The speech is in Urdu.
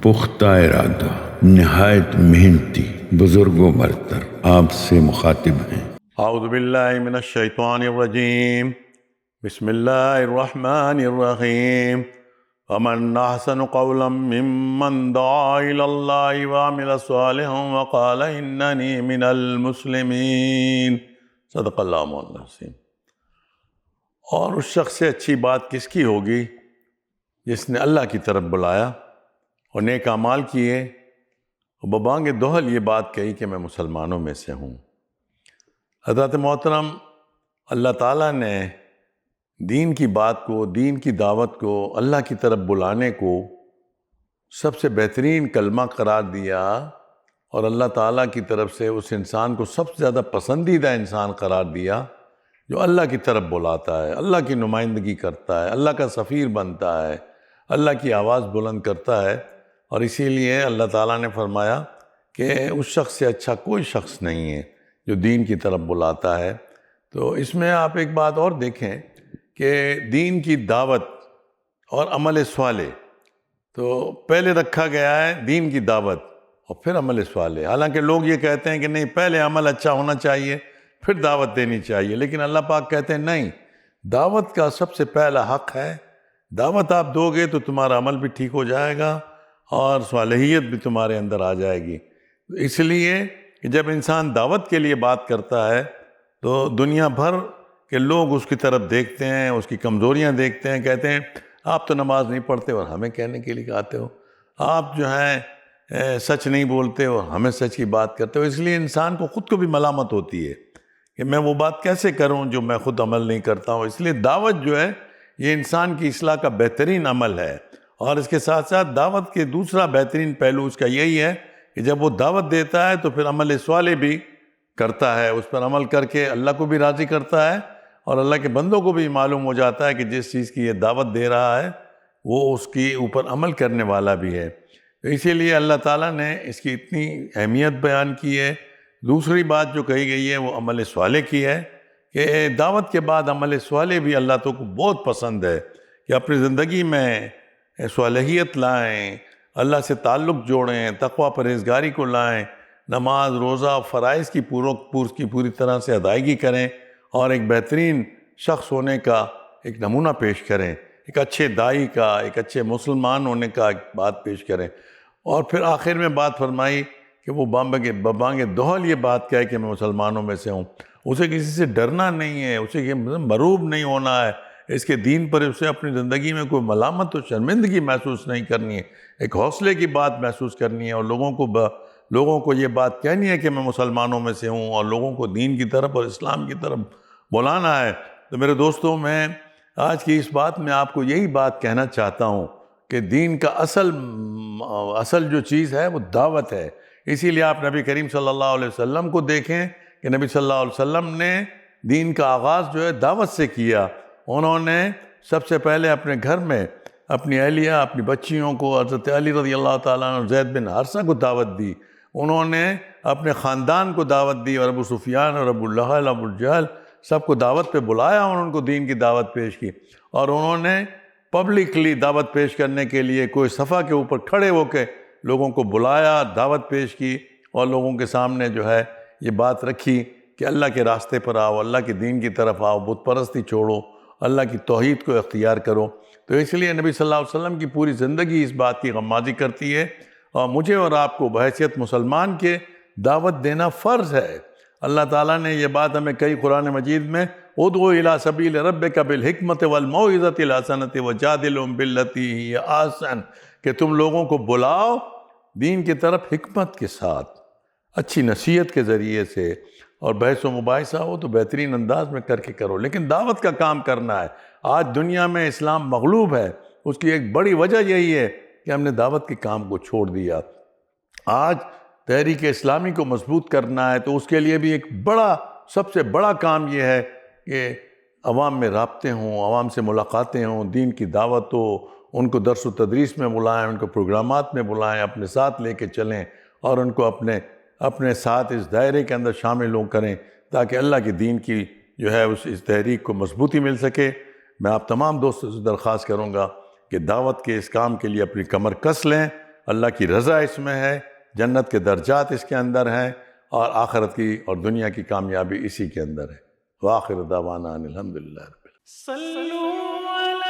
پختہ ارادہ، نہایت محنتی، بزرگوں برتر آپ سے مخاطب ہیں۔ اعوذ باللہ من الشیطان الرجیم، بسم اللہ الرحمن الرحیم۔ ومن احسن قولا ممن دعا الی اللہ وعمل صالحا وقال اننی من المسلمین۔ صدق اللہ مولانا العظیم۔ اور اس شخص سے اچھی بات کس کی ہوگی جس نے اللہ کی طرف بلایا اور نیک اعمال کیے اور ببانگ دوہل یہ بات کہی کہ میں مسلمانوں میں سے ہوں۔ حضرت محترم، اللہ تعالیٰ نے دین کی بات کو، دین کی دعوت کو، اللہ کی طرف بلانے کو سب سے بہترین کلمہ قرار دیا، اور اللہ تعالیٰ کی طرف سے اس انسان کو سب سے زیادہ پسندیدہ انسان قرار دیا جو اللہ کی طرف بلاتا ہے، اللہ کی نمائندگی کرتا ہے، اللہ کا سفیر بنتا ہے، اللہ کی آواز بلند کرتا ہے۔ اور اسی لیے اللہ تعالیٰ نے فرمایا کہ اس شخص سے اچھا کوئی شخص نہیں ہے جو دین کی طرف بلاتا ہے۔ تو اس میں آپ ایک بات اور دیکھیں کہ دین کی دعوت اور عمل صالح، تو پہلے رکھا گیا ہے دین کی دعوت اور پھر عمل صالح۔ حالانکہ لوگ یہ کہتے ہیں کہ نہیں، پہلے عمل اچھا ہونا چاہیے پھر دعوت دینی چاہیے، لیکن اللہ پاک کہتے ہیں نہیں، دعوت کا سب سے پہلا حق ہے۔ دعوت آپ دو گے تو تمہارا عمل بھی ٹھیک ہو جائے گا اور صالحیت بھی تمہارے اندر آ جائے گی۔ اس لیے کہ جب انسان دعوت کے لیے بات کرتا ہے تو دنیا بھر کے لوگ اس کی طرف دیکھتے ہیں، اس کی کمزوریاں دیکھتے ہیں، کہتے ہیں آپ تو نماز نہیں پڑھتے اور ہمیں کہنے کے لیے آتے ہو، آپ جو ہیں سچ نہیں بولتے اور ہمیں سچ کی بات کرتے ہو۔ اس لیے انسان کو خود کو بھی ملامت ہوتی ہے کہ میں وہ بات کیسے کروں جو میں خود عمل نہیں کرتا ہوں۔ اس لیے دعوت جو ہے یہ انسان کی اصلاح کا بہترین عمل ہے، اور اس کے ساتھ ساتھ دعوت کے دوسرا بہترین پہلو اس کا یہی ہے کہ جب وہ دعوت دیتا ہے تو پھر عمل صالح بھی کرتا ہے، اس پر عمل کر کے اللہ کو بھی راضی کرتا ہے، اور اللہ کے بندوں کو بھی معلوم ہو جاتا ہے کہ جس چیز کی یہ دعوت دے رہا ہے وہ اس کی اوپر عمل کرنے والا بھی ہے۔ تو اسی لیے اللہ تعالیٰ نے اس کی اتنی اہمیت بیان کی ہے۔ دوسری بات جو کہی گئی ہے وہ عمل صالح کی ہے کہ دعوت کے بعد عمل صالح بھی اللہ کو بہت پسند ہے کہ اپنی زندگی میں صالحیت لائیں، اللہ سے تعلق جوڑیں، تقوی پرہیزگاری کو لائیں، نماز روزہ فرائض کی پوری طرح سے ادائیگی کریں اور ایک بہترین شخص ہونے کا ایک نمونہ پیش کریں، ایک اچھے داعی کا، ایک اچھے مسلمان ہونے کا ایک بات پیش کریں۔ اور پھر آخر میں بات فرمائی کہ وہ ببانگ دوہل یہ بات کہے کہ میں مسلمانوں میں سے ہوں۔ اسے کسی سے ڈرنا نہیں ہے، اسے مروب نہیں ہونا ہے، اس کے دین پر اسے اپنی زندگی میں کوئی ملامت و شرمندگی محسوس نہیں کرنی ہے، ایک حوصلے کی بات محسوس کرنی ہے، اور لوگوں کو یہ بات کہنی ہے کہ میں مسلمانوں میں سے ہوں، اور لوگوں کو دین کی طرف اور اسلام کی طرف بلانا ہے۔ تو میرے دوستوں، میں آج کی اس بات میں آپ کو یہی بات کہنا چاہتا ہوں کہ دین کا اصل جو چیز ہے وہ دعوت ہے۔ اسی لیے آپ نبی کریم صلی اللہ علیہ وسلم کو دیکھیں کہ نبی صلی اللہ علیہ وسلم نے دین کا آغاز جو ہے دعوت سے کیا۔ انہوں نے سب سے پہلے اپنے گھر میں اپنی اہلیہ، اپنی بچیوں کو، حضرت علی رضی اللہ تعالیٰ عنہ، زید بن حارثہ کو دعوت دی۔ انہوں نے اپنے خاندان کو دعوت دی، اور ابو سفیان اور ابو لہب، ابو جہل سب کو دعوت پہ بلایا اور ان کو دین کی دعوت پیش کی۔ اور انہوں نے پبلکلی دعوت پیش کرنے کے لیے کوئی صفحہ کے اوپر کھڑے ہو کے لوگوں کو بلایا، دعوت پیش کی، اور لوگوں کے سامنے جو ہے یہ بات رکھی کہ اللہ کے راستے پر آؤ، اللہ کے دین کی طرف آؤ، بت پرستی چھوڑو، اللہ کی توحید کو اختیار کرو۔ تو اس لیے نبی صلی اللہ علیہ وسلم کی پوری زندگی اس بات کی غمازی کرتی ہے، اور مجھے اور آپ کو بحیثیت مسلمان کے دعوت دینا فرض ہے۔ اللہ تعالیٰ نے یہ بات ہمیں کئی قرآن مجید میں ادعو الی سبیل ربک بالحکمت والموعظۃ الحسنۃ وجادلہم باللتی ہی احسن، کہ تم لوگوں کو بلاؤ دین کی طرف حکمت کے ساتھ، اچھی نصیحت کے ذریعے سے، اور بحث و مباحثہ ہو تو بہترین انداز میں کر کے کرو، لیکن دعوت کا کام کرنا ہے۔ آج دنیا میں اسلام مغلوب ہے، اس کی ایک بڑی وجہ یہی ہے کہ ہم نے دعوت کے کام کو چھوڑ دیا۔ آج تحریک اسلامی کو مضبوط کرنا ہے تو اس کے لیے بھی ایک سب سے بڑا کام یہ ہے کہ عوام میں رابطے ہوں، عوام سے ملاقاتیں ہوں، دین کی دعوت ہو، ان کو درس و تدریس میں بلائیں، ان کو پروگرامات میں بلائیں، اپنے ساتھ لے کے چلیں، اور ان کو اپنے ساتھ اس دائرے کے اندر شامل کریں، تاکہ اللہ کے دین کی جو ہے اس تحریک کو مضبوطی مل سکے۔ میں آپ تمام دوستوں سے درخواست کروں گا کہ دعوت کے اس کام کے لیے اپنی کمر کس لیں اللہ کی رضا اس میں ہے، جنت کے درجات اس کے اندر ہیں، اور آخرت کی اور دنیا کی کامیابی اسی کے اندر ہے۔ وآخر دعوانا ان الحمدللہ رب العالمین۔